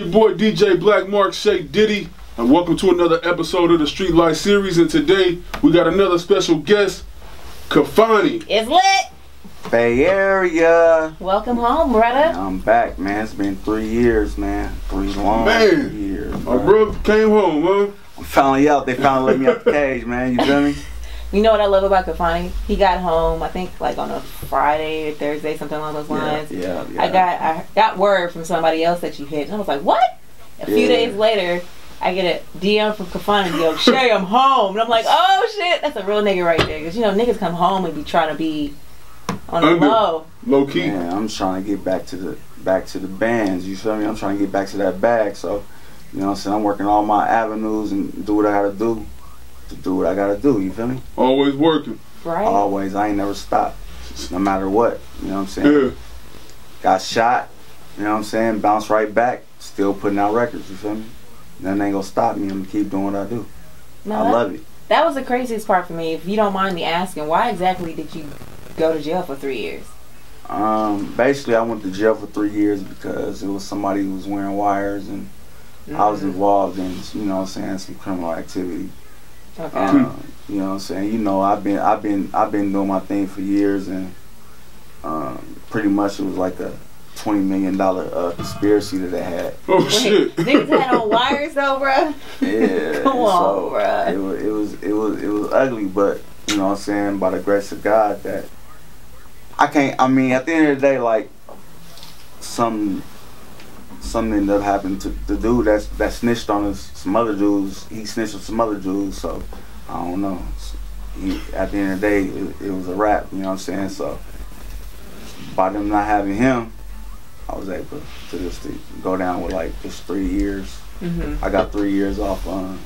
Your boy DJ BlackMarc Shay Diddy, and welcome to another episode of the Street Life series. And today we got another special guest, Kafani. It's lit. Bay Area. Welcome home, brother. I'm back, man. It's been 3 years, man. 3 long years. My brother came home, huh? I'm finally out. They finally let me out the cage, man. You feel me? You know what I love about Kafani? He got home, I think, like on a Friday or Thursday, something along those lines. Yeah. I got word from somebody else that you hit, and I was like, what? A few days later, I get a DM from Kafani, yo, Shay, I'm home. And I'm like, oh shit, that's a real nigga right there. Because, you know, niggas come home and be trying to be on the low key. Man, I'm trying to get back to the bands, you feel me? I'm trying to get back to that bag. So, you know what I'm saying? I'm working all my avenues and do what I gotta do to do what I gotta do, you feel me? Always working. Right. Always. I ain't never stopped. No matter what. You know what I'm saying? Yeah. Got shot, you know what I'm saying? Bounced right back, still putting out records, you feel me? Nothing ain't gonna stop me. I'm gonna keep doing what I do. No, I love it. That was the craziest part for me. If you don't mind me asking, why exactly did you go to jail for 3 years? Basically, I went to jail for 3 years because it was somebody who was wearing wires, and I was involved in, you know what I'm saying, some criminal activity. Okay. You know what I'm saying? You know, I've been doing my thing for years, and pretty much it was like a $20 million conspiracy that they had. Oh shit! Niggas had on wires though, bruh. Yeah. Come on, bruh. It was ugly, but you know what I'm saying, by the grace of God, that I mean, at the end of the day, like something that happened to the dude that snitched on some other dudes. He snitched on some other dudes, so I don't know. At the end of the day, it was a wrap. You know what I'm saying? So by them not having him, I was able to just go down with like just 3 years. I got 3 years off. I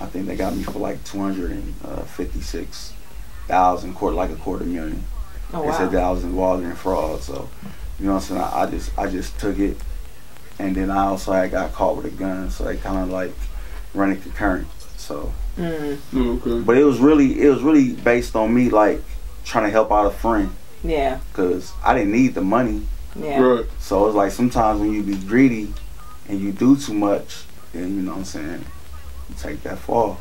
think they got me for like 256,000, like $250,000. Oh, they wow. said that I was involved in fraud, so you know what I'm saying. I just took it, and then I also got caught with a gun, so they kind of like running concurrent. So, Okay. but it was really based on me like trying to help out a friend. Yeah. Cause I didn't need the money. Yeah. Right. So it's like sometimes when you be greedy and you do too much, then you know what I'm saying, you take that fall.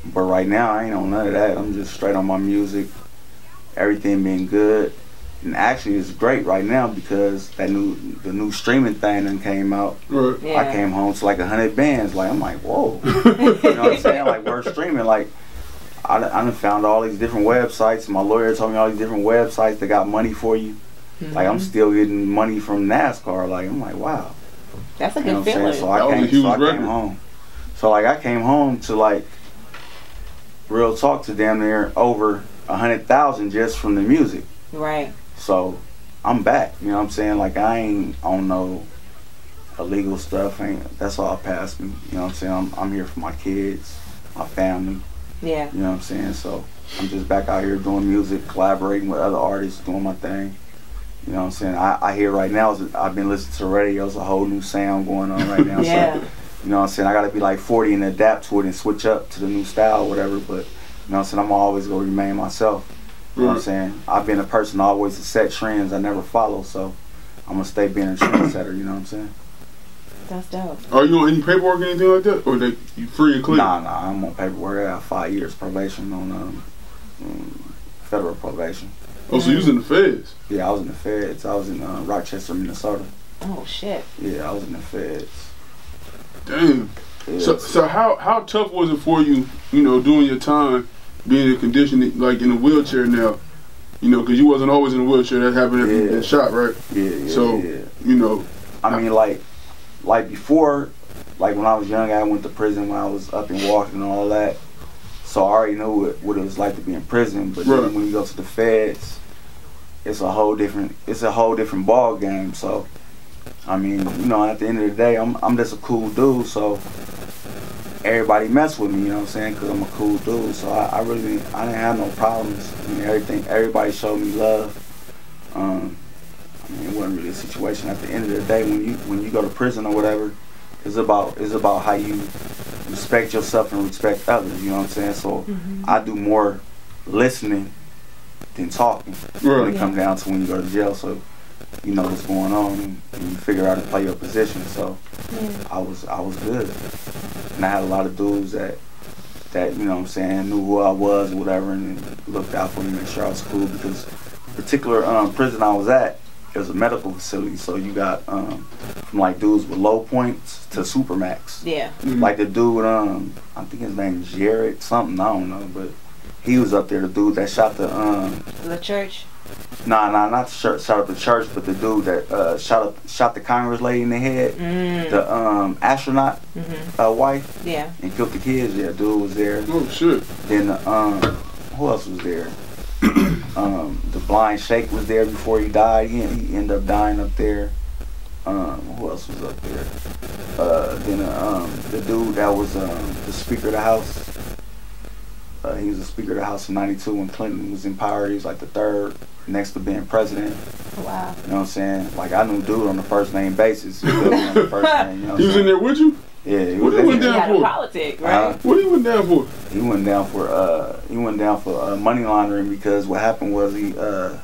But right now I ain't on none of that. I'm just straight on my music. Everything being good, and actually it's great right now because the new streaming thing done came out. Right. Yeah. I came home to like 100 bands. Like I'm like, whoa. You know what I'm saying? Like we're streaming. Like I done found all these different websites. My lawyer told me all these different websites that got money for you. Like I'm still getting money from NASCAR. Like I'm like, wow. That's a You know good what I'm feeling. saying? So I came home. So like I came home to like real talk to damn near over 100,000 just from the music. Right. So I'm back. You know what I'm saying? Like I ain't on no illegal stuff. That's all past me. You know what I'm saying? I'm here for my kids, my family. Yeah. You know what I'm saying? So I'm just back out here doing music, collaborating with other artists, doing my thing. You know what I'm saying? I hear right now, I've been listening to the radio, it's a whole new sound going on right now. Yeah. So, you know what I'm saying? I gotta be like 40 and adapt to it and switch up to the new style or whatever, but you know what I'm saying? I'm always gonna remain myself. You know what I'm saying? I've been a person always to set trends I never follow, so I'm gonna stay being a trendsetter, you know what I'm saying? That's dope. Are you on any paperwork or anything like that? Or you free and clear? Nah, I'm on paperwork. I got 5 years probation on federal probation. Oh, so you was in the feds? Yeah, I was in the feds. I was in Rochester, Minnesota. Oh shit. Yeah, I was in the feds. Damn. Yeah. So how tough was it for you, you know, doing your time, being in condition like in a wheelchair now? You know, because you wasn't always in a wheelchair. That happened after you been shot, right? Yeah. So, you know. I mean, like before, like when I was young, I went to prison when I was up and walking and all that. So I already knew what it was like to be in prison. But then when you go to the feds, it's a whole different ball game. So I mean, you know, at the end of the day, I'm just a cool dude. So everybody mess with me, you know what I'm saying? Because I'm a cool dude. So I didn't have no problems. I mean, everybody showed me love. I mean, it wasn't really a situation. At the end of the day, when you go to prison or whatever, it's about how you respect yourself and respect others. You know what I'm saying? So I do more listening than talking when it comes down to when you go to jail. So you know what's going on, and you figure out to play your position. So I was good, and I had a lot of dudes that you know what I'm saying, knew who I was or whatever, and looked out for me, make sure I was cool, because the particular prison I was at, it was a medical facility, so you got from like dudes with low points to supermax. Yeah. Like the dude, I think his name is Jared something, I don't know, but he was up there. The dude that shot the church. Nah, not the church, shot up the church, but the dude that shot the Congress lady in the head, the astronaut wife, and killed the kids. Yeah, dude was there. Oh shit. Then who else was there? The blind Sheikh was there before he died. He ended up dying up there. Who else was up there? Then the dude that was the Speaker of the House. He was the Speaker of the House in '92 when Clinton was in power. He was like the third next to being president. Wow. You know what I'm saying? Like, I knew dude on the first name basis. You feel me? On the first name, you know what he was in there with you? Yeah, he what was he went down for? Politics, right? What he went down for? He went down for money laundering, because what happened was what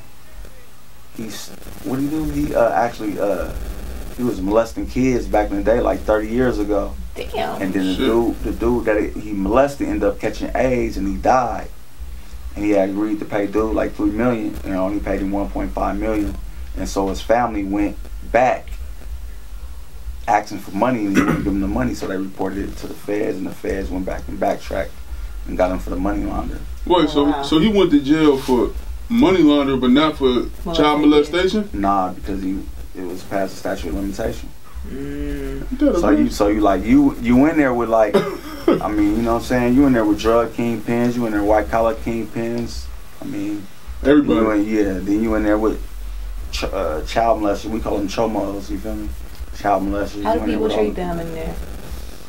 did he do? He actually he was molesting kids back in the day, like 30 years ago. Damn. And then the dude that he molested ended up catching AIDS, and he died. And he had agreed to pay dude like $3 million, and only paid him $1.5 million. And so his family went back asking for money, and he wouldn't give them the money, so they reported it to the feds, and the feds went back and backtracked and got him for the money laundering. Wait, so he went to jail for money laundering, but not for child molestation? Nah, because it was past the statute of limitation. So you in there with, like, I mean, you know what I'm saying, you in there with drug kingpins, you in there with white collar kingpins, I mean, everybody. Then you in there with child molesters. We call them chomos, you feel me? Child molesters. How do people treat them in there?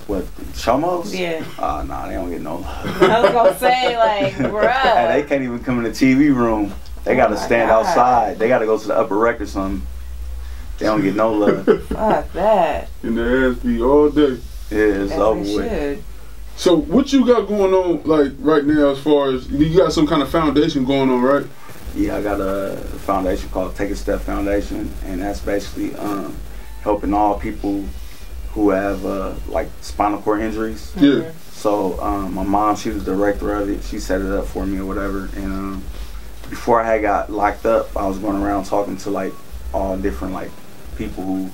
What, chomos? Yeah. Nah, they don't get no love. I was gonna say, like, bruh. Hey, they can't even come in the TV room. They gotta stand outside. They gotta go to the upper rec or something. They don't get no love. Fuck that. And their ass be all day. Yeah, it's over with. So what you got going on, like, right now, as far as, you got some kind of foundation going on, right? Yeah, I got a foundation called Take a Step Foundation, and that's basically helping all people who have like spinal cord injuries. Yeah. So my mom, she was the director of it. She set it up for me or whatever. And before I had got locked up, I was going around talking to like all different like people who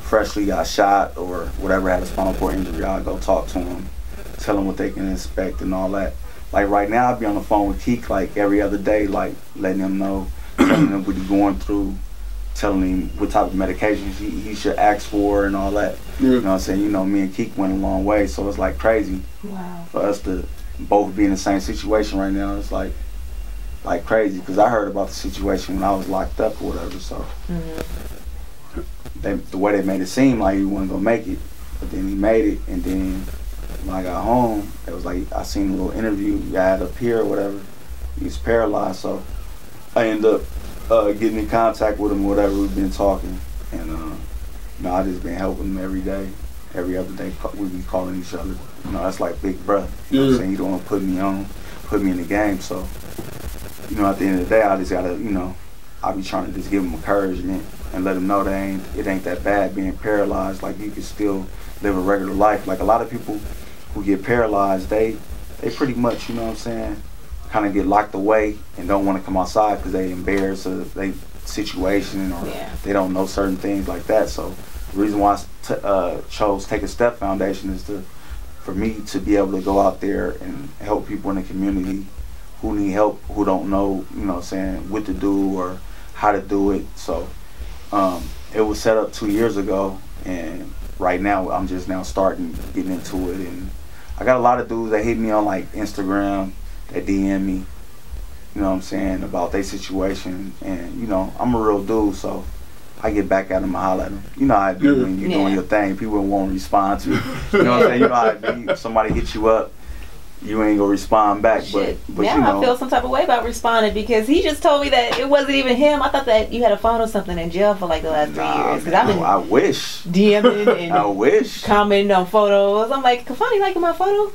freshly got shot or whatever had a spinal cord injury. I'd go talk to them, tell them what they can expect and all that. Like right now, I'd be on the phone with Keak like every other day, like letting him know, telling him what he's going through, telling him what type of medications he should ask for and all that. Yeah. You know what I'm saying? You know, me and Keak went a long way, so it's like crazy for us to both be in the same situation right now. It's like crazy, because I heard about the situation when I was locked up or whatever. So the way they made it seem like he wasn't gonna make it, but then he made it. And then when I got home, it was like I seen a little interview he had up here or whatever. He's paralyzed, so I ended up getting in contact with him or whatever. We've been talking, and you know, I just been helping him every day. Every other day we be calling each other. You know, that's like big brother. You know what I'm saying? He don't want to put me in the game. So, you know, at the end of the day, I just gotta, you know, I be trying to just give him encouragement and let him know that it ain't that bad being paralyzed. Like, you can still live a regular life. Like, a lot of people who get paralyzed, they pretty much, you know what I'm saying, kind of get locked away and don't want to come outside because they embarrassed of their situation or they don't know certain things like that. So the reason why I chose Take a Step Foundation is for me to be able to go out there and help people in the community who need help, who don't know, you know what I'm saying, what to do or how to do it. So it was set up 2 years ago, and right now I'm just now getting into it. And I got a lot of dudes that hit me on like Instagram, that DM me, you know what I'm saying, about their situation. And you know, I'm a real dude, so I get back at them and holler at them. You know how it be when you're doing your thing. People won't respond to you. You know what I'm saying? You know how it be. If somebody hits you up, you ain't gonna respond back. But now you know, I feel some type of way about responding, because he just told me that it wasn't even him. I thought that you had a phone or something in jail for like the last 3 years. Because I've been I wish DMing and I wish commenting on photos. I'm like, Kafani liking my photo?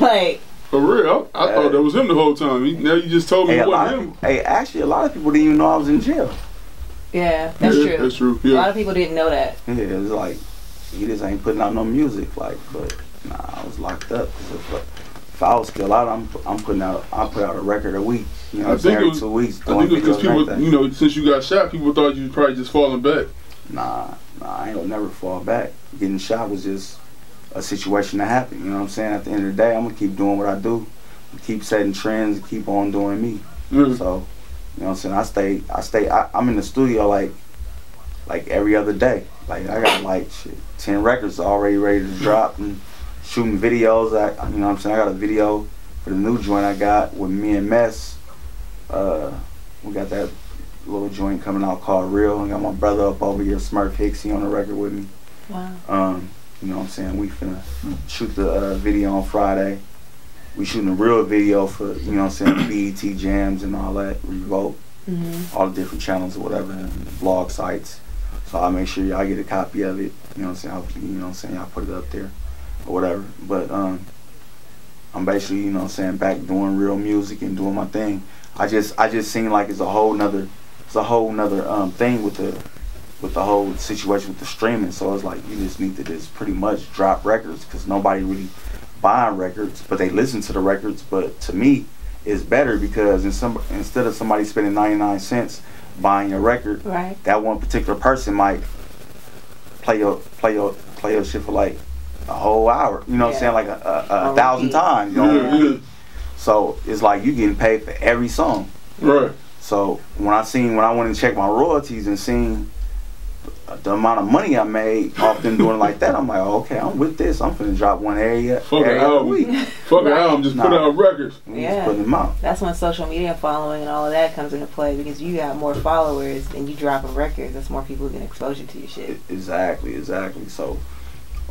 Like, for real? I thought that was him the whole time. Now you just told me it wasn't him. Actually, a lot of people didn't even know I was in jail. Yeah, that's true. That's true. Yeah. A lot of people didn't know that. Yeah, it's like, he just ain't putting out no music, like, but nah, I was locked up. If I was still out, I put out a record a week. You know, every 2 weeks. I think it was because people, you know, since you got shot, people thought you was probably just falling back. Nah, I ain't gonna never fall back. Getting shot was just a situation that happened. You know what I'm saying? At the end of the day, I'm gonna keep doing what I do, keep setting trends, and keep on doing me. So, you know what I'm saying? I'm in the studio like every other day. Like I got like 10 records already ready to drop and shooting videos. You know what I'm saying? I got a video for the new joint I got with me and Mess. We got that little joint coming out called Real. I got my brother up over here, Smurf Hicks, he on the record with me. Wow. You know what I'm saying? We finna shoot the video on Friday. We shooting a real video for, you know what I'm saying, BET Jams and all that, Revolt, all the different channels or whatever, and blog sites. So I'll make sure y'all get a copy of it. You know what I'm saying? You know what I'm saying? Y'all put it up there or whatever. But I'm basically, you know what I'm saying, back doing real music and doing my thing. I just seem like it's a whole nother thing with the whole situation with the streaming. So it's like you just need to just pretty much drop records because nobody really buying records, but they listen to the records. But to me, it's better because instead of somebody spending 99 cents buying your record, right, that one particular person might play your shit for like a whole hour. You know what I'm saying? Like a 1,000 times. You know? So it's like you getting paid for every song. Right. So when I went and checked my royalties and seen the amount of money I made off them doing it like that, I'm like, oh, okay, I'm with this. I'm finna drop one every week. Fuck an album, just put out records. Just putting them out. That's when social media following and all of that comes into play because you got more followers and you dropping records. That's more people getting exposure to your shit. Exactly. So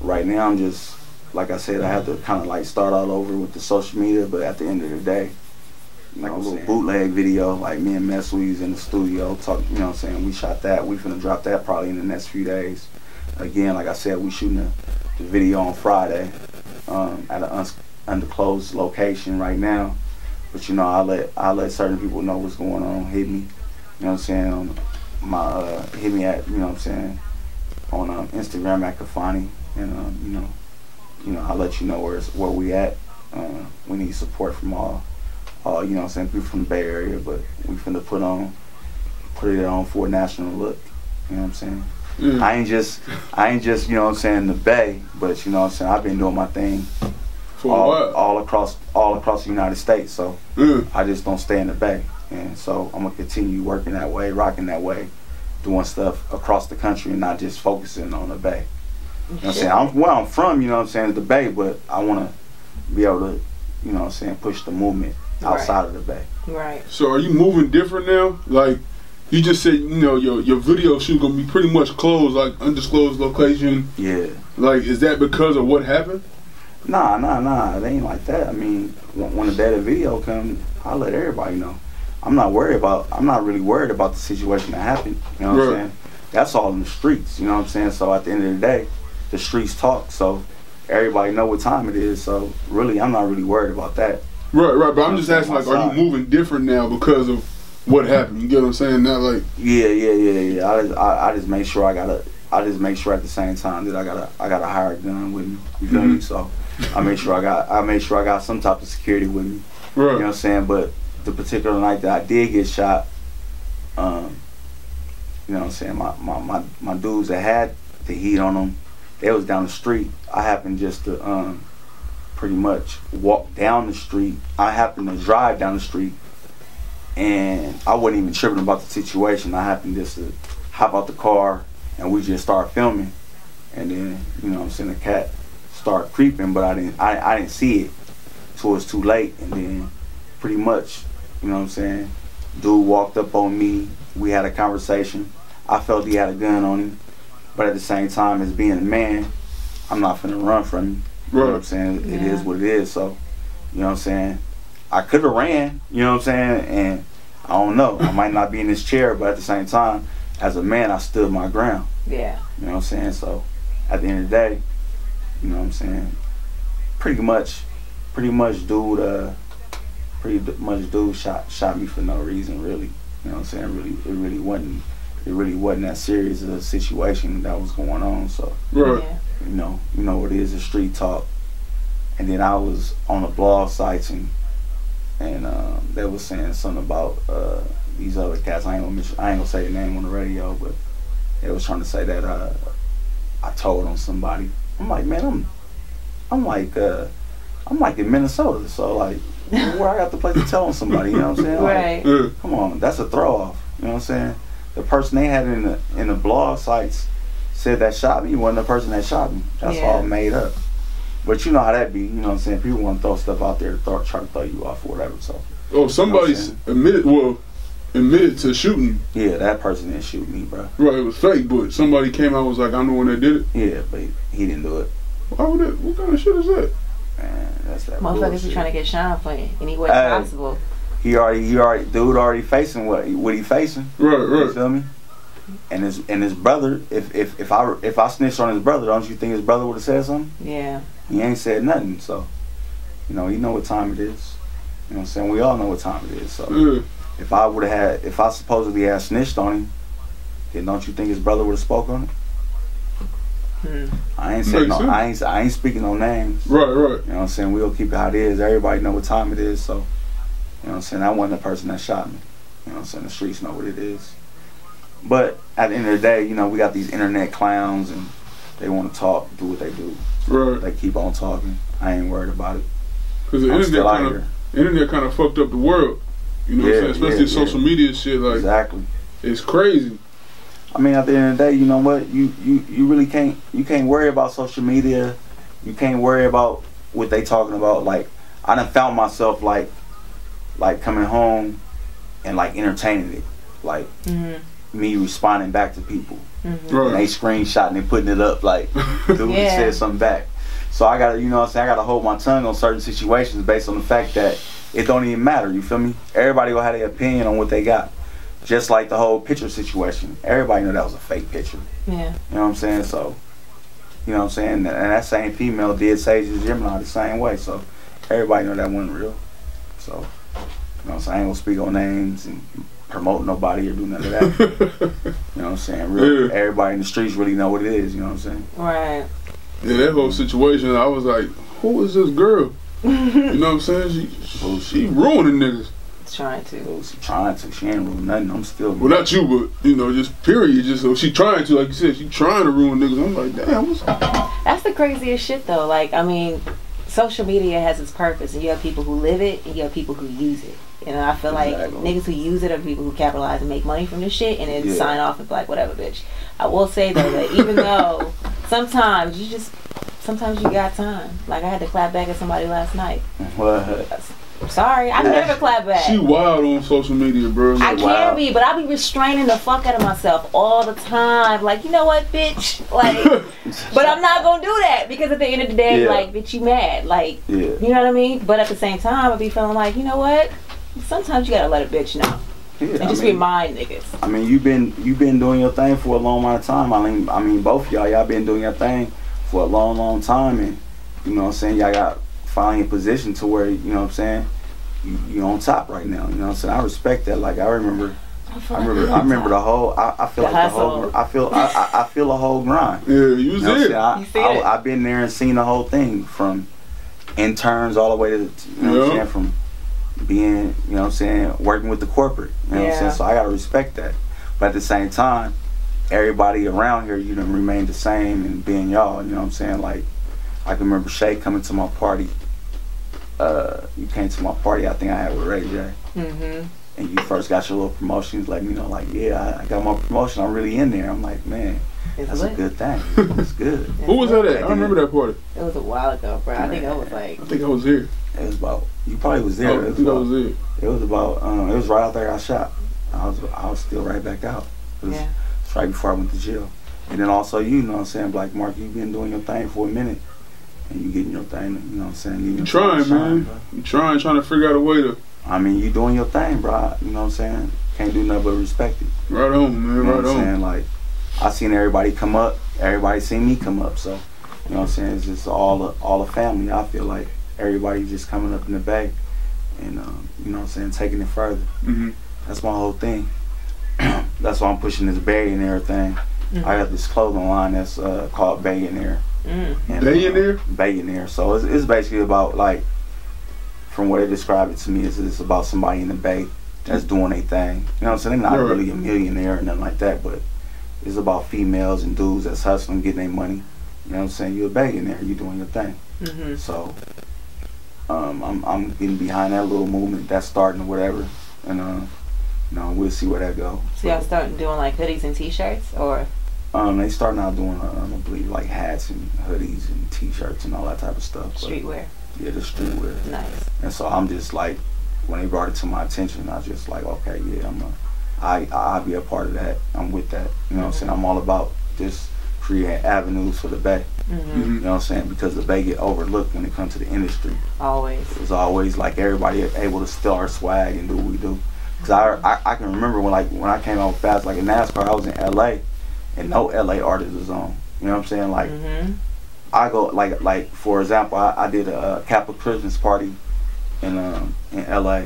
right now I'm just, like I said, I have to kind of like start all over with the social media, but at the end of the day, like a little bootleg video, like me and Mess, we was in the studio talk, you know what I'm saying, we shot that, we finna drop that probably in the next few days. Again, like I said, we shooting the video on Friday at an undisclosed location right now, but you know, I'll let certain people know what's going on, hit me, you know what I'm saying, hit me at, you know what I'm saying, on Instagram at Kafani, and you know, I'll let you know where we at. We need support from all you know what I'm saying, people from the Bay Area, but we finna put it on for a national look. You know what I'm saying? I ain't just, you know what I'm saying, the Bay, but you know what I'm saying, I've been doing my thing all across the United States, so I just don't stay in the Bay. And so I'm gonna continue working that way, rocking that way, doing stuff across the country and not just focusing on the Bay. You know what I'm saying? Where I'm from, you know what I'm saying, is the Bay, but I wanna be able to, you know what I'm saying, push the movement outside of the Bay. Right. So are you moving different now? Like you just said, you know, your video shoot gonna be pretty much closed, like undisclosed location. Yeah. Like, is that because of what happened? Nah. It ain't like that. I mean, when the day the video comes, I'll let everybody know. I'm not really worried about the situation that happened. You know what I'm saying? That's all in the streets. You know what I'm saying? So at the end of the day, the streets talk. So everybody know what time it is. So really, I'm not really worried about that. Right. But I'm just asking, like, are you moving different now because of what happened? You get what I'm saying? Not like. Yeah. I just make sure at the same time that I got a hired gun with me. You feel me? So I make sure I got some type of security with me. Right. You know what I'm saying? But the particular night that I did get shot, you know what I'm saying, my dudes that had the heat on them, they was down the street. I happened just to pretty much walk down the street. I happened to drive down the street, and I wasn't even tripping about the situation. I happened just to hop out the car, and we just started filming. And then, you know what I'm saying, the cat started creeping, but I didn't see it till it's too late. And then pretty much, you know what I'm saying, dude walked up on me. We had a conversation. I felt he had a gun on him, but at the same time, as being a man, I'm not finna run from him. You know what I'm saying? It is what it is. So, you know what I'm saying, I could have ran, you know what I'm saying, and I don't know, I might not be in this chair, but at the same time, as a man, I stood my ground. Yeah. You know what I'm saying? So at the end of the day, you know what I'm saying, pretty much dude shot me for no reason, really. You know what I'm saying? It really wasn't it really wasn't that serious of a situation that was going on. So, right. you know what it is, the street talk. And then I was on the blog sites and they was saying something about these other cats. I ain't gonna say the name on the radio, but they was trying to say that I told on somebody. I'm like, man, I'm like in Minnesota, so like, where I got the place to tell on somebody, you know what I'm saying? Right. Like, come on, that's a throw off. You know what I'm saying? The person they had in the blog sites said that shot me wasn't the person that shot me. That's all made up. But you know how that be, you know what I'm saying? People want to throw stuff out there to try to throw you off or whatever. So. Oh, somebody's admitted to shooting. Yeah, that person didn't shoot me, bro. Right, it was fake, but somebody came out and was like, I'm the one that did it. Yeah, but he didn't do it. Why would that? What kind of shit is that? Man, that's that motherfuckers be trying to get shine for you any way possible. Dude already facing what he facing. Right. You feel me? And his brother, if I snitched on his brother, don't you think his brother would have said something? Yeah. He ain't said nothing, so you know what time it is. You know what I'm saying? We all know what time it is. So if I supposedly had snitched on him, then don't you think his brother would have spoke on it? I ain't saying no. I ain't speaking no names. Right. You know what I'm saying? We'll keep it how it is. Everybody know what time it is. So you know what I'm saying? I wasn't the person that shot me. You know what I'm saying? The streets know what it is. But at the end of the day, you know, we got these internet clowns and they want to talk, do what they do. Right. They keep on talking. I ain't worried about it. Because the internet kind of fucked up the world. You know what I'm saying? Especially social media shit. Like, exactly. It's crazy. I mean, at the end of the day, you know what? You really can't worry about social media. You can't worry about what they talking about. Like, I done found myself like coming home and like entertaining it. Like me responding back to people. Right. And they screenshotting and putting it up like dude said something back. So I gotta, you know what I'm saying, I gotta hold my tongue on certain situations based on the fact that it don't even matter, you feel me? Everybody will have their opinion on what they got. Just like the whole picture situation. Everybody know that was a fake picture. Yeah. You know what I'm saying? So, you know what I'm saying? And that same female did Sage and Gemini the same way. So everybody know that wasn't real. So, you know what I'm saying? I ain't gonna speak on names and promote nobody or do none of that. You know what I'm saying? Really, everybody in the streets really know what it is, you know what I'm saying? Right. Yeah, that whole situation, I was like, who is this girl? You know what I'm saying? She ruining niggas. Trying to. She ain't ruining nothing. I'm still. Well, not you, but, you know, just period. Just so she trying to, like you said, she trying to ruin niggas. I'm like, damn, what's That's the craziest shit, though. Like, I mean, social media has its purpose, and you have people who live it, and you have people who use it. You know, I feel like niggas who use it are people who capitalize and make money from this shit, and then sign off and be like, whatever, bitch. I will say, though, that even though sometimes you got time. Like, I had to clap back at somebody last night. What? Sorry, I never clap back. She wild on social media, bro. I can be, but I be restraining the fuck out of myself all the time. Like, you know what, bitch? Like, but I'm not gonna do that because at the end of the day, like, bitch, you mad. Like, you know what I mean? But at the same time, I be feeling like, you know what? Sometimes you gotta let a bitch know. And just remind niggas. I mean, you've been doing your thing for a long amount of time. I mean, both of y'all been doing your thing for a long time, and you know what I'm saying, y'all got finally in position to where, you know what I'm saying, you on top right now. You know what I'm saying? I respect that. Like, I remember the whole. I feel the whole grind. Yeah, you was there. I've been there and seen the whole thing from interns all the way to, you know what I'm saying, from being, you know what I'm saying, working with the corporate. You know what I'm saying? So I gotta respect that. But at the same time, everybody around here, you know, remain the same and being y'all. You know what I'm saying? Like, I can remember Shay coming to my party. You came to my party, I think I had with Ray J. And you first got your little promotions, let me know, like, I got my promotion, I'm really in there. I'm like, man, that's a good thing. It's good. Who was that at? I remember that party. It was a while ago, bro. I think I was here. It was about, you probably was there. I think I was there. It was about, it was right out there I shot. I was still right back out. It was right before I went to jail. And then also, you know what I'm saying, BlackMarc, you've been doing your thing for a minute. And you getting your thing, you know what I'm saying? You trying, man. You trying to figure out a way to. I mean, you doing your thing, bro. You know what I'm saying? Can't do nothing but respect it. Right on, man. You know right what I'm saying? Like, I seen everybody come up. Everybody seen me come up. So, you know what I'm saying? It's just all the family. I feel like everybody just coming up in the bay and, you know what I'm saying, taking it further. That's my whole thing. that's why I'm pushing this BayAreaCompass thing. I got this clothing line that's called BayAreaCompass. BayAreaCompass? BayAreaCompass. So it's basically about, like, from what they describe it to me, it's about somebody in the Bay that's doing their thing. You know what I'm saying? They're not really a millionaire or nothing like that, but it's about females and dudes that's hustling, getting their money. You know what I'm saying? You're a billionaire, you're doing your thing. So I'm getting behind that little movement that's starting or whatever, and you know, we'll see where that goes. So y'all starting doing like hoodies and t-shirts, or? They starting out doing I believe like hats and hoodies and t-shirts and all that type of stuff. Streetwear. Yeah, the streetwear. Nice. And so I'm just like, when they brought it to my attention, I was just like, okay, yeah, I'll be a part of that. I'm with that. You know what I'm saying? I'm all about just creating avenues for the Bay. You know what I'm saying? Because the Bay get overlooked when it comes to the industry. Always. It's always like everybody able to steal our swag and do what we do. Cause I can remember when I came out fast, like in NASCAR, I was in LA and no LA artist was on. You know what I'm saying? Like I go like for example, I did a Kappa Christmas party in LA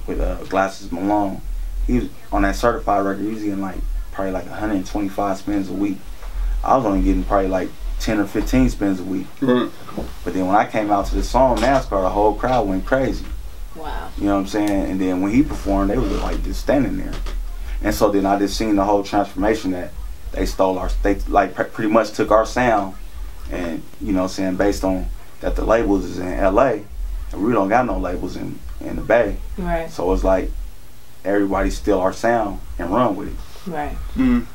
with Glasses Malone. He was on that certified record. He was getting like probably like 125 spins a week. I was only getting probably like 10 or 15 spins a week. But then when I came out to the song NASCAR, the whole crowd went crazy. Wow. You know what I'm saying? And then when he performed, they were like just standing there. And so then I just seen the whole transformation that they stole they like pretty much took our sound, and you know what I'm saying, based on that the labels is in LA and we don't got no labels in the Bay. Right. So it's like everybody steal our sound and run with it. Right.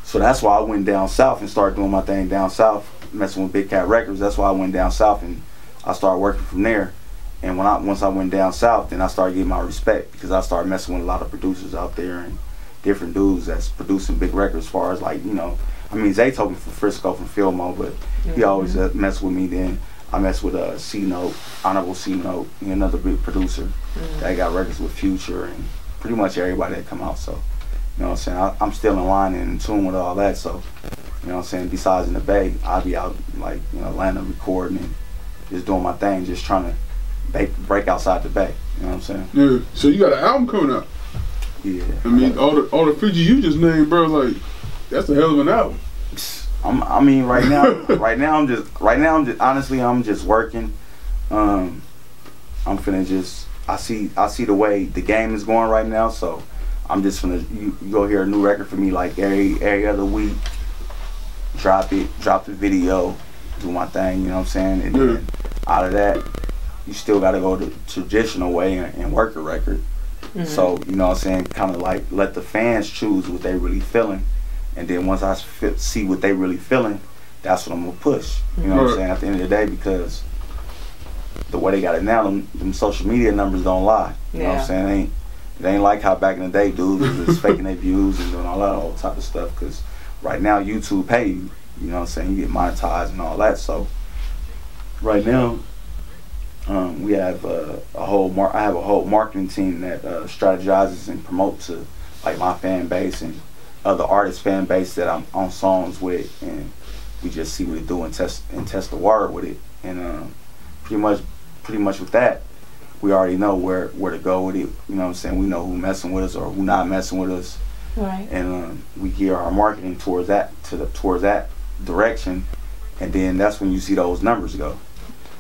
So that's why I went down south and started doing my thing down south, messing with Big Cat Records. That's why I went down south and I started working from there. And once I went down south, then I started getting my respect, because I started messing with a lot of producers out there and different dudes that's producing big records. As far as like, you know, I mean, Zay told me from Frisco, from Filmo, but he always messed with me. Then I messed with C-Note, Honorable C-Note, another big producer that got records with Future and pretty much everybody that come out. So, you know what I'm saying, I'm still in line and in tune with all that. So, you know what I'm saying, besides in the Bay, I'll be out like, you know, Atlanta recording and just doing my thing, just trying to break outside the Bay. You know what I'm saying? Yeah. So you got an album coming out. Yeah. I mean, all the features you just named, bro, like, that's a hell of an album. I mean, right now I'm just honestly, I'm just working. I'm finna just, I see the way the game is going right now, so I'm just finna, you go hear a new record for me like every other week. Drop the video, do my thing, you know what I'm saying? And then out of that, you still gotta go the traditional way and work a record. So, you know what I'm saying, kind of like let the fans choose what they really feeling. And then once I see what they really feeling, that's what I'm gonna push. You know what I'm saying? At the end of the day, because the way they got it now, them social media numbers don't lie. You know what I'm saying? It ain't like how back in the day dudes was faking their views and doing all that old type of stuff. Because right now YouTube pay you. You know what I'm saying? You get monetized and all that. So right now, we have I have a whole marketing team that strategizes and promotes to like my fan base and other artists' fan base that I'm on songs with, and we just see what it do and test the water with it. And pretty much with that, we already know where to go with it. You know what I'm saying? We know who messing with us or who not messing with us. Right. And we gear our marketing towards that direction, and then that's when you see those numbers go.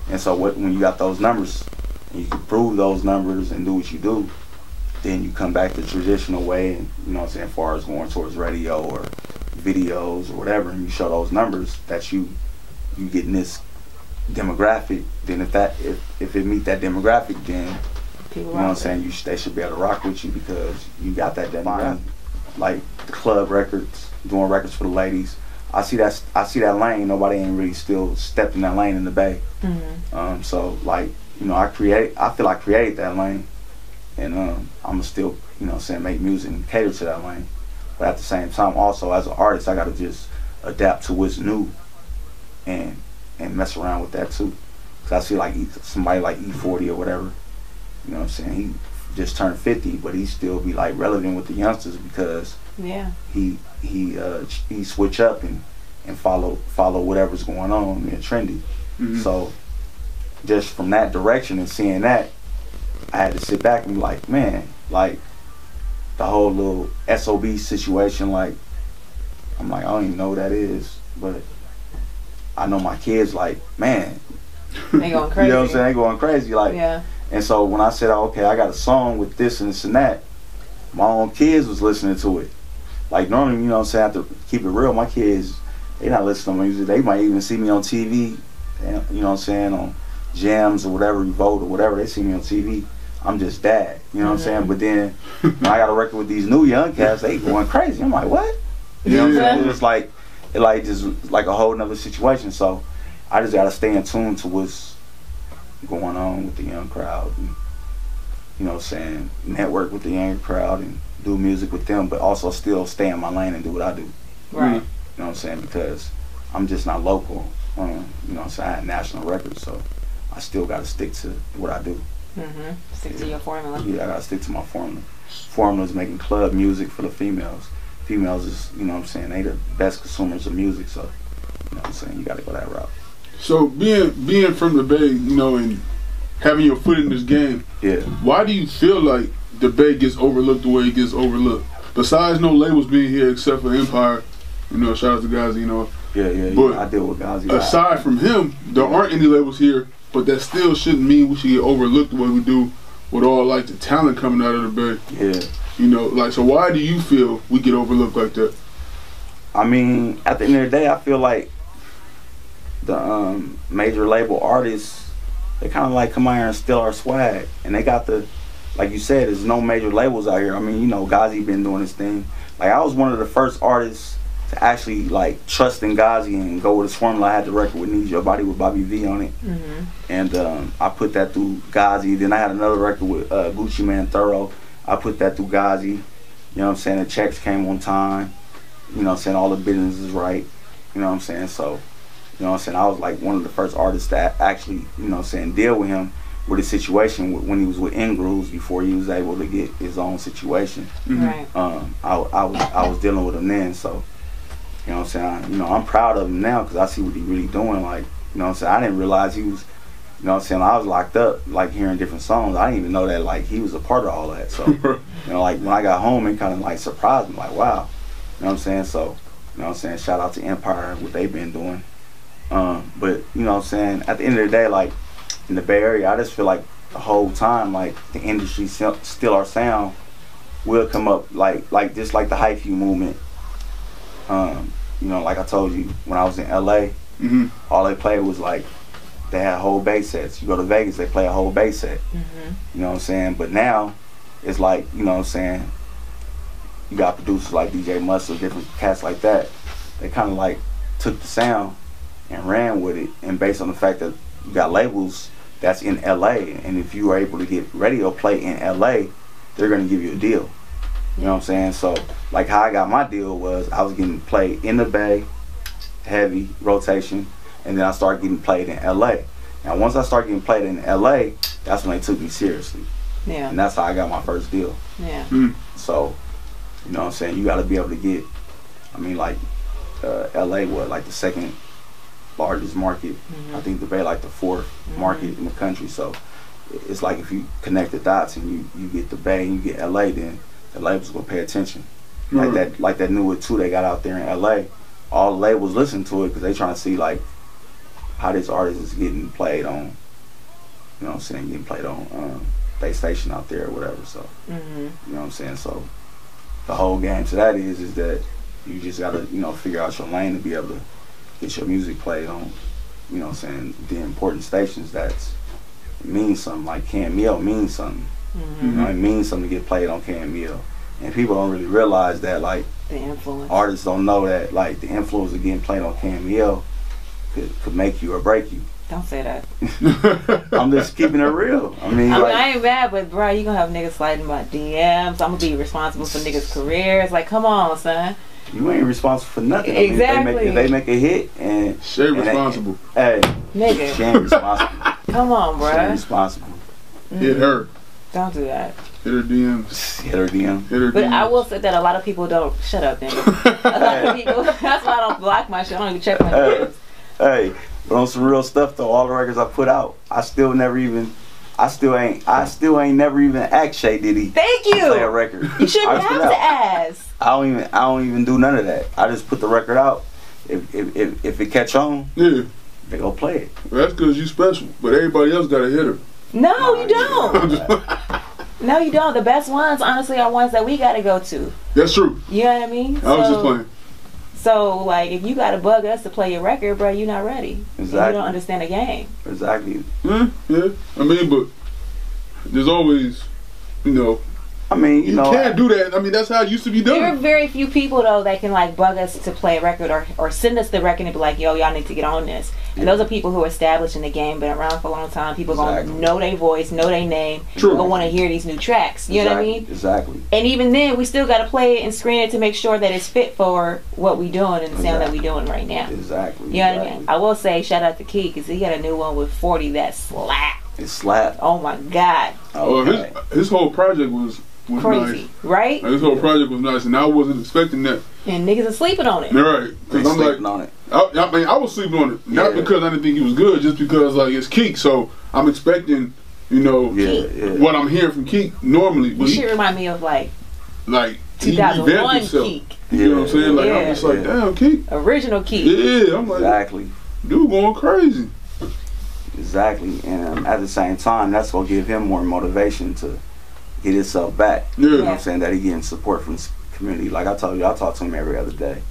And so when you got those numbers, and you can prove those numbers and do what you do, then you come back the traditional way, and you know what I'm saying, as far as going towards radio or videos or whatever, and you show those numbers that you getting this demographic. Then if it meet that demographic, then you know what I'm saying, they should be able to rock with you because you got that demographic. Like the club records, doing records for the ladies. I see that lane. Nobody ain't really still stepped in that lane in the Bay. So like, you know, I feel I created that lane, and I'ma still, you know what I'm saying, make music and cater to that lane. But at the same time, also as an artist, I gotta just adapt to what's new and mess around with that too. Cause I see like somebody like E40 or whatever, you know what I'm saying, he just turned 50, but he still be like relevant with the youngsters because he switch up and follow whatever's going on and trendy. So just from that direction and seeing that, I had to sit back and be like, man, like the whole little SOB situation, like, I'm like, I don't even know what that is, but I know my kids, like, man, they going crazy. You know what I'm saying? They going crazy, like. Yeah. And so when I said, oh, okay, I got a song with this and this and that, my own kids was listening to it. Like, normally, you know what I'm saying, I have to keep it real. My kids, they not listening to music. They might even see me on TV, and, you know what I'm saying, on Jams or whatever, Revolt or whatever. They see me on TV. I'm just dad, you know what I'm saying? But then when I got a record with these new young cats, they going crazy. I'm like, what? You know what I'm saying? It's like, just like a whole nother situation. So I just got to stay in tune to what's going on with the young crowd, and, you know what I'm saying, network with the young crowd and do music with them, but also still stay in my lane and do what I do. Right. You know what I'm saying? Because I'm just not local. You know what I'm saying? I had national records, so I still got to stick to what I do. Stick to your formula. Yeah, I got to stick to my formula. Formula is making club music for the females. Females is, you know what I'm saying, they the best consumers of music, so, you know what I'm saying, you got to go that route. So being from the Bay, you know, and having your foot in this game, why do you feel like the Bay gets overlooked the way it gets overlooked? Besides no labels being here except for Empire, you know, shout out to Ghazi, you know. Yeah, but I deal with Ghazi. Aside from him, there aren't any labels here, but that still shouldn't mean we should get overlooked the way we do with all, like, the talent coming out of the Bay. Yeah. You know, like, so why do you feel we get overlooked like that? I mean, at the end of the day, I feel like the major label artists, they kind of like come out here and steal our swag. And they got the, like you said, there's no major labels out here. I mean, you know, Ghazi been doing his thing. Like, I was one of the first artists to actually, like, trust in Ghazi and go with his formula. I had the record with Need Your Body with Bobby V on it. And I put that through Ghazi. Then I had another record with Gucci Man Thorough. I put that through Ghazi. You know what I'm saying? The checks came on time. You know what I'm saying? All the business is right. You know what I'm saying? So, you know what I'm saying? I was like one of the first artists that actually, you know what I'm saying, deal with him with his situation when he was with Ingrooves before he was able to get his own situation. Right. I was dealing with him then, so, you know what I'm saying? You know, I'm proud of him now because I see what he really doing. Like, you know what I'm saying? I didn't realize he was, you know what I'm saying, I was locked up, like, hearing different songs. I didn't even know that, like, he was a part of all that. So, you know, like, when I got home, it kind of, like, surprised me, like, wow. You know what I'm saying? So, you know what I'm saying, shout out to Empire, what they've been doing. But, you know what I'm saying, at the end of the day, like, in the Bay Area, I just feel like the whole time, like, the industry still our sound will come up, like just like the hyphy movement. You know, like I told you, when I was in LA, all they played was, like, they had whole bass sets. You go to Vegas, they play a whole bass set. You know what I'm saying? But now, it's like, you know what I'm saying, you got producers like DJ Mustard, different cats like that. They kind of, like, took the sound and ran with it. And based on the fact that you got labels that's in LA, and if you are able to get radio play in LA, they're going to give you a deal. You know what I'm saying? So, like, how I got my deal was I was getting played in the Bay, heavy rotation, and then I started getting played in LA. Now, once I started getting played in LA, that's when they took me seriously. Yeah. And that's how I got my first deal. Yeah. So, you know what I'm saying? You got to be able to get, I mean, like, LA was like the second largest market. I think the Bay like the fourth market in the country. So, it's like if you connect the dots and you get the Bay and you get LA, then the labels gonna pay attention. Like that new one too they got out there in LA. All the labels listen to it because they trying to see, like, how this artist is getting played on, you know what I'm saying, getting played on Bay Station out there or whatever. So, you know what I'm saying? So, the whole game to that is that you just gotta, you know, figure out your lane to be able to get your music played on, you know what I'm saying, the important stations that means something. Like KMEL means something. You know, it means something to get played on KMEL. And people don't really realize that, like, the influence. Artists don't know that, like, the influence of getting played on KMEL could make you or break you. Don't say that. I'm just keeping it real. I mean, like, I ain't bad, but bro, you gonna have niggas sliding my DMs. I'm gonna be responsible for niggas' careers. Like, come on, son. You ain't responsible for nothing. Exactly. I mean, if they make a hit and Shay responsible. Hey, nigga. She ain't responsible. Come on, bro. She ain't responsible. Hit her. Don't do that. Hit her DMs. Hit her DM. Hit her But DMs. I will say that a lot of people don't. Shut up, nigga. A lot of people. That's why I don't block my shit. I don't even check my DMs. Hey, but on some real stuff though, all the records I put out, I still never even I still ain't never even asked Shay Diddy. Thank you. To play a record. You shouldn't have to ask. I don't even do none of that. I just put the record out. If it catch on, yeah, they go play it. Well, that's because you special, but everybody else got a hitter. No, you don't. No, you don't. The best ones, honestly, are ones that we gotta go to. That's true. You know what I mean? I was just playing. So, like, if you gotta bug us to play your record, bro, you're not ready. Exactly. You don't understand the game. Exactly. Yeah. I mean, but there's always, you know. I mean, you know, can't do that. I mean, that's how it used to be done. There are very few people though that can like bug us to play a record or send us the record and be like, yo, y'all need to get on this. And those are people who are established in the game, been around for a long time. People gonna know their voice, know their name. True. Gonna want to hear these new tracks. You know what I mean? Exactly. And even then, we still gotta play it and screen it to make sure that it's fit for what we doing and the sound that we doing right now. Exactly. You know what I mean? I will say shout out to Keak because he got a new one with 40 that slap. It slapped. Oh my God. Okay. His whole project was crazy, nice. Right? Like, this whole project was nice, and I wasn't expecting that. And niggas are sleeping on it. You're right. Because I'm like, on it. I mean, I was sleeping on it. Not because I didn't think he was good, just because like it's Keak. So I'm expecting, you know, what I'm hearing from Keak normally. You should remind me of like he revamped 2001 himself. Keak. You know what I'm saying? Like I'm just like, damn, Keak. Original Keak. Yeah, I'm like, exactly. Dude going crazy. Exactly, and at the same time, that's gonna give him more motivation to get himself back. Yeah. You know what I'm saying? That he getting support from the community. Like I told you, I talk to him every other day.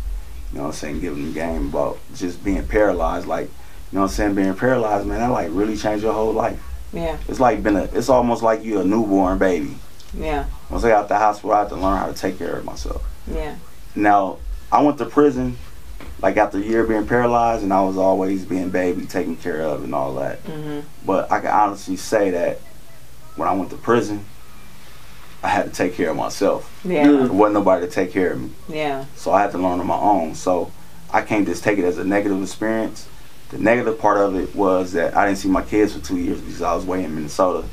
You know what I'm saying? Giving him game about just being paralyzed. Like, you know what I'm saying? Being paralyzed, man, that like really changed your whole life. Yeah. It's like it's almost like you a newborn baby. Yeah. Once I got out the hospital, I had to learn how to take care of myself. Yeah. Now, I went to prison, like after a year being paralyzed, and I was always being baby, taken care of and all that. But I can honestly say that when I went to prison, I had to take care of myself. Yeah. There wasn't nobody to take care of me. Yeah. So I had to learn on my own. So I can't just take it as a negative experience. The negative part of it was that I didn't see my kids for 2 years because I was way in Minnesota,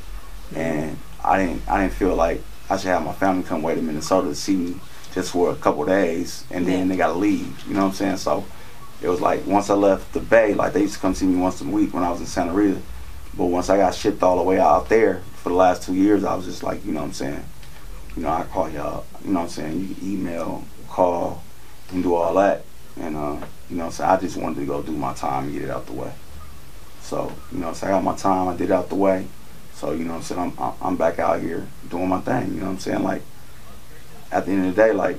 and I didn't feel like I should have my family come way to Minnesota to see me just for a couple days, and then they gotta leave. You know what I'm saying? So it was like once I left the Bay, like they used to come see me once a week when I was in Santa Rita. But once I got shipped all the way out there for the last 2 years, I was just like, you know what I'm saying? You know, I call y'all, you know what I'm saying? You can email, call, and do all that. And, you know what I'm saying? I just wanted to go do my time and get it out the way. So, you know what I'm saying? I got my time, I did it out the way. So, you know what I'm saying? I'm back out here doing my thing, you know what I'm saying? Like, at the end of the day, like,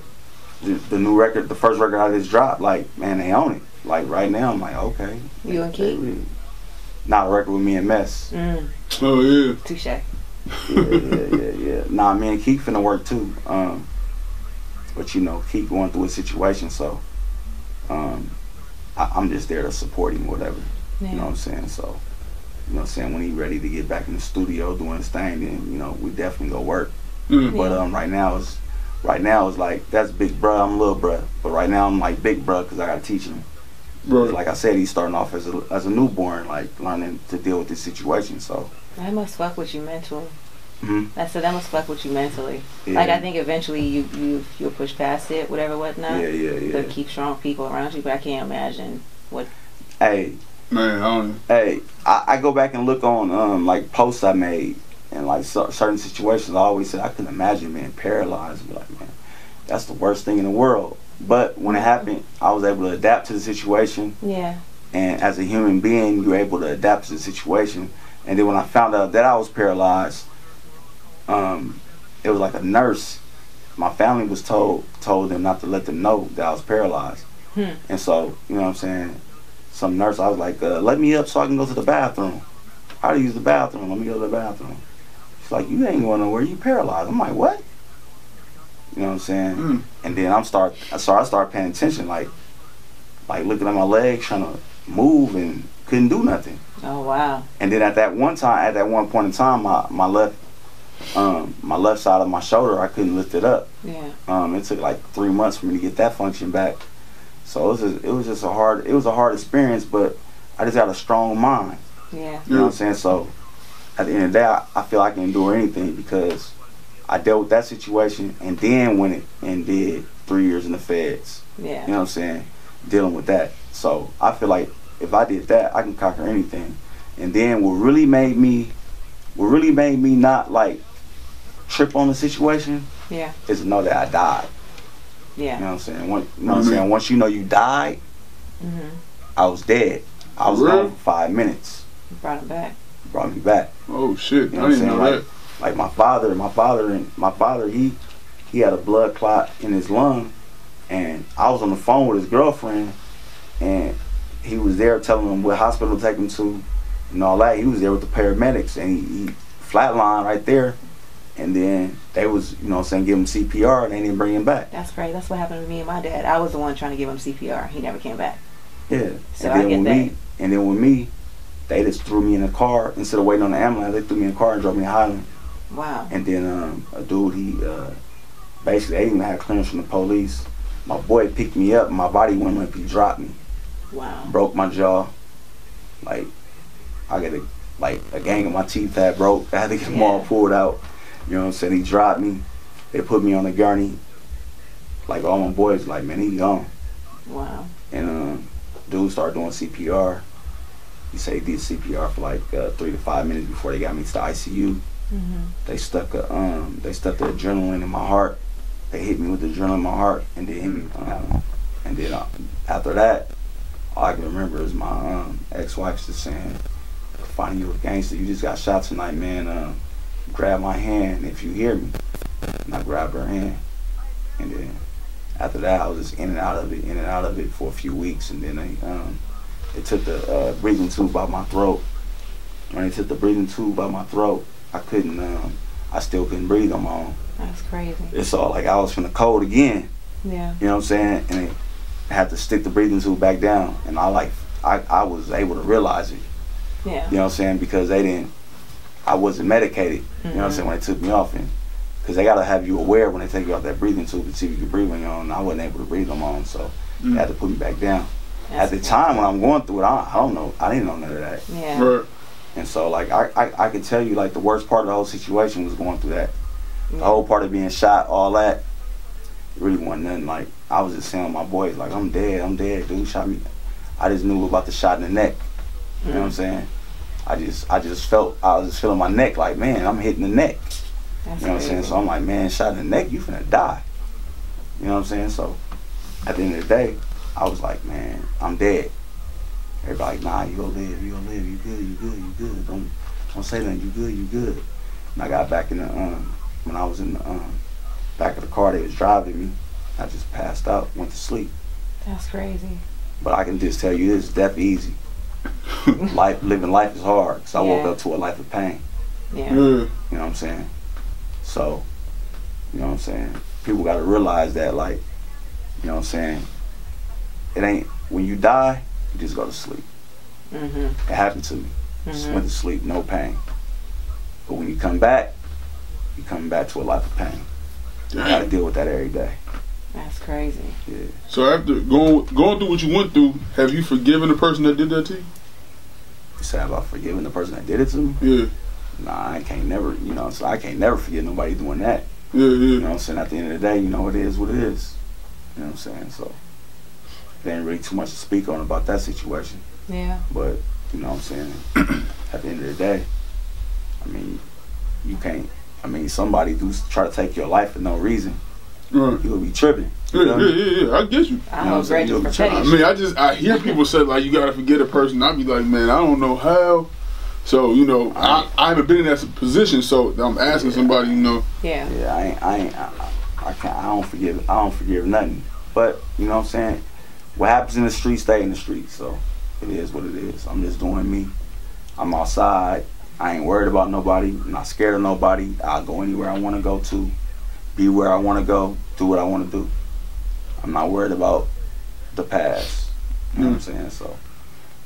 the new record, the first record I just dropped, like, man, they own it. Like, right now, I'm like, okay. You and Keak? Not a record with me and Mess. Oh, yeah. Touche. Yeah. Nah, me and Keak finna work too. But you know, Keak going through a situation, so I'm just there to support him, whatever. You know what I'm saying? So, you know what I'm saying, when he ready to get back in the studio doing his thing, then you know we definitely go work. But right now it's like that's big bruh, I'm little bruh. But right now I'm like big bruh because I gotta teach him. Right. Like I said, he's starting off as a newborn, like learning to deal with this situation. So that must fuck with you mentally. I said that must fuck with you mentally. Like I think eventually you'll push past it, whatever, whatnot. Yeah. But keep strong people around you. But I can't imagine what. Hey, man, I go back and look on like posts I made and like certain situations. I always said I couldn't imagine being paralyzed. And be like, man, that's the worst thing in the world. But when it happened, I was able to adapt to the situation. Yeah. And as a human being, you're able to adapt to the situation. And then when I found out that I was paralyzed, it was like a nurse. My family was told them not to let them know that I was paralyzed. And so, you know what I'm saying, some nurse, I was like, let me up so I can go to the bathroom. How to use the bathroom? Let me go to the bathroom. She's like, you ain't going nowhere, you paralyzed. I'm like, what? You know what I'm saying? And then I started paying attention, like looking at my legs, trying to move, and couldn't do nothing. Oh wow! And then at that one point in time, my left side of my shoulder, I couldn't lift it up. Yeah. It took like 3 months for me to get that function back. So it was just a hard experience, but I just got a strong mind. Yeah. You know what I'm saying? So at the end of the day, I feel I can endure anything because I dealt with that situation and then went and did 3 years in the feds. Yeah. You know what I'm saying? Dealing with that. So I feel like if I did that, I can conquer anything. And then what really made me what really made me not like trip on the situation is to know that I died. Yeah. You know what I'm saying? You know what I'm saying? Once you know you died, I was dead. I was gone for 5 minutes. You brought him back. Brought me back. Oh shit! You know what I'm saying? Like my father, he had a blood clot in his lung, and I was on the phone with his girlfriend, and he was there telling him what hospital to take him to, and all that. He was there with the paramedics, and he flatlined right there, and then they was, you know what I'm saying, give him CPR, and they didn't bring him back. That's great. That's what happened to me and my dad. I was the one trying to give him CPR. He never came back. Yeah. So I get that. And then with me, they just threw me in a car. Instead of waiting on the ambulance, they threw me in a car and drove me to Highland. Wow. And then a dude, he basically, they didn't even have clearance from the police. My boy picked me up, and my body went limp. He dropped me. Wow. Broke my jaw. Like, I got a gang of my teeth had broke. I had to get them all pulled out. You know what I'm saying? He dropped me. They put me on the gurney. Like, all my boys, like, man, he gone. Wow. And dude started doing CPR. He said he did CPR for like 3 to 5 minutes before they got me to the ICU. They stuck the adrenaline in my heart. They hit me with the adrenaline in my heart, and then after that, all I can remember is my ex-wife just saying, "Kafani, you a gangster. You just got shot tonight, man. Grab my hand if you hear me." And I grabbed her hand, and then after that, I was just in and out of it for a few weeks, and then they took the breathing tube out my throat. When they took the breathing tube out my throat, I still couldn't breathe on my own. That's crazy. It's all like I was from the cold again. Yeah. You know what I'm saying? And I had to stick the breathing tube back down, and I was able to realize it. Yeah. You know what I'm saying? Because I wasn't medicated. You know what I'm saying? When they took me off, and because they gotta have you aware when they take you off that breathing tube to see if you can breathe on your own. And I wasn't able to breathe on my own, so they had to put me back down. At the time when I'm going through it, I don't know. I didn't know none of that. Yeah. Right. And so like I can tell you like the worst part of the whole situation was going through that. The whole part of being shot, all that, it really wasn't nothing. Like I was just saying to my boys, like I'm dead, dude shot me. I just knew about the shot in the neck. You know what I'm saying? I was just feeling my neck like, man, I'm hitting the neck. That's you know what I'm saying? So I'm like, man, shot in the neck, you finna die. You know what I'm saying? So at the end of the day, I was like, man, I'm dead. Everybody like, nah, you gonna live, you good. Don't say nothing, you good. And I got back in the, when I was in the back of the car, they was driving me. I just passed out, went to sleep. That's crazy. But I can just tell you this, death easy. Living life is hard, because I woke up to a life of pain. Yeah. You know what I'm saying? So, you know what I'm saying? People gotta realize that, like, you know what I'm saying? It ain't, when you die, you just go to sleep. It happened to me. Just went to sleep, no pain. But when you come back to a life of pain. You gotta deal with that every day. That's crazy. Yeah. So after going through what you went through, have you forgiven the person that did that to you? You say about forgiving the person that did it to me? Yeah. Nah, I can't never, you know, so I can't never forget nobody doing that. Yeah. You know what I'm saying? At the end of the day, you know, it is what it is. You know what I'm saying? So there ain't really too much to speak on about that situation. Yeah. But, you know what I'm saying? At the end of the day, I mean, you can't, I mean, somebody do try to take your life for no reason. Right. You'll be tripping. Yeah. I get you. I don't grudges for petty. I mean, I hear people say, like, you gotta forget a person. I be like, man, I don't know how. So, you know, I haven't been in that position, so I'm asking somebody, you know. Yeah. Yeah, I don't forgive nothing. But, you know what I'm saying? What happens in the streets, stay in the streets. So it is what it is. I'm just doing me. I'm outside. I ain't worried about nobody. I'm not scared of nobody. I'll go anywhere I want to go to, be where I want to go, do what I want to do. I'm not worried about the past. You know what I'm saying? So,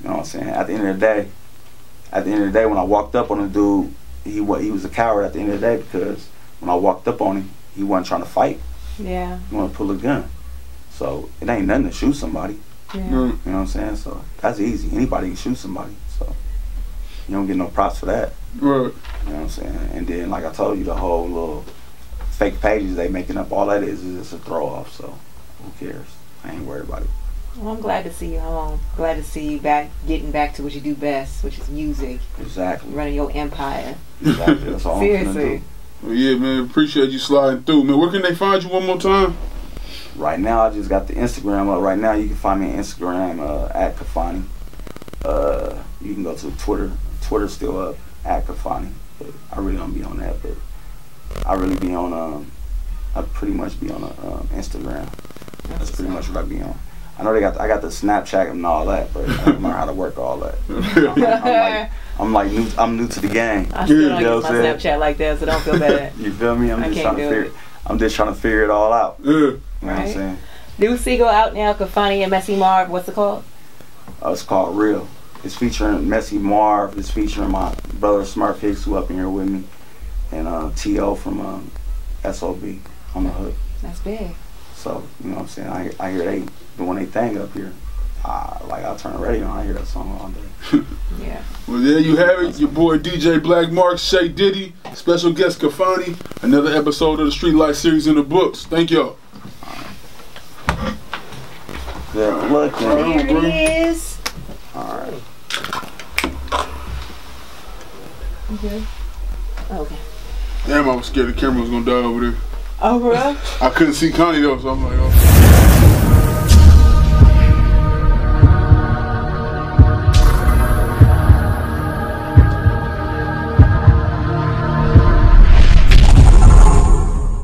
you know what I'm saying? At the end of the day, when I walked up on the dude, he was a coward at the end of the day, because when I walked up on him, he wasn't trying to fight. Yeah. He wanted to pull a gun. So it ain't nothing to shoot somebody. Yeah. You know what I'm saying? So that's easy. Anybody can shoot somebody. So you don't get no props for that. Right. You know what I'm saying? And then, like I told you, the whole little fake pages they making up, all that is just a throw off. So who cares? I ain't worried about it. Well, I'm glad to see you home. Glad to see you back, getting back to what you do best, which is music. Exactly. Running your empire. Exactly. That's all Seriously. I'm gonna do. Well, yeah, man. Appreciate you sliding through, man. Where can they find you one more time? Right now, I just got the Instagram up. Right now, you can find me on Instagram at Kafani. You can go to Twitter. Twitter's still up at Kafani. But I really don't be on that. But I really be on. I pretty much be on Instagram. That's pretty much what I be on. I know I got the Snapchat and all that, but I don't know how to work all that. I'm new to the game. I still don't use my Snapchat like that, so don't feel bad. You feel me? I'm just trying to figure it all out. Yeah. You know what I'm saying? New single out now, Kafani and Messy Marv. What's it called? It's called Real. It's featuring Messy Marv. It's featuring my brother Smurf Hicks, who up in here with me, and T.O. from SOB on the hook. That's big. So, you know what I'm saying? I hear they doing their thing up here. I turn the radio on, I hear that song all day. Yeah. Well, there you have it. Your boy DJ BlackMarc Shay Diddy, special guest Kafani. Another episode of the Street Life series in the books. Thank y'all. Good luck, man. There it is. Alright. Okay. Okay. Damn, I was scared the camera was gonna die over there. Oh, bro. I couldn't see Connie though, so I'm like, oh.